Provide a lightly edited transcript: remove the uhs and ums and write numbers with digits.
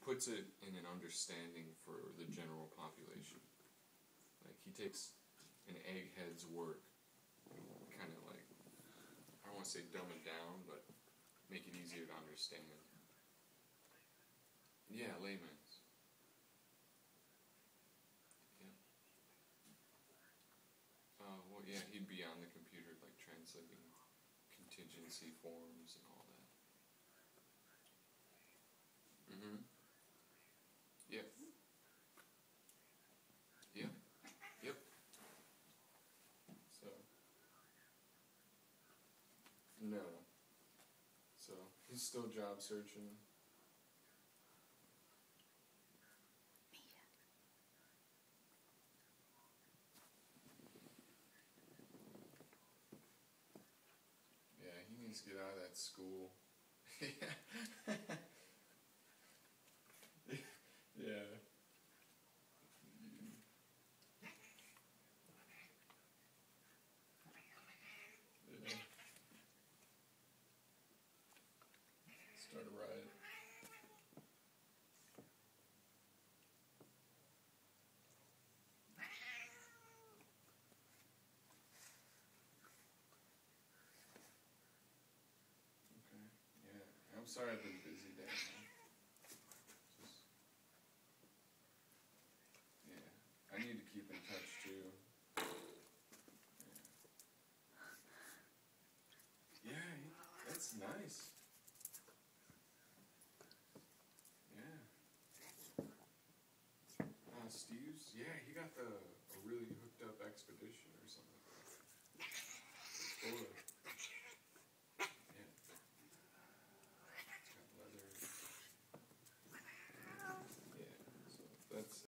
puts it in an understanding for the general population. Like, he takes an egghead's work, kind of like, I don't want to say dumb it down, but make it easier to understand. Yeah, layman's. Yeah. Well, yeah, he'd be on the computer, like, translating contingency forms and all that. Mm-hmm. Yep. Yep. Yep. So. No. So, he's still job searching. Yeah, he needs to get out of that school. Yeah. Yeah. Start a riot. Okay. Yeah. I'm sorry I've been busy there. Just, yeah. I need to keep in touch too. Yeah. Yeah, that's nice. Yeah. Steve's, yeah, he got the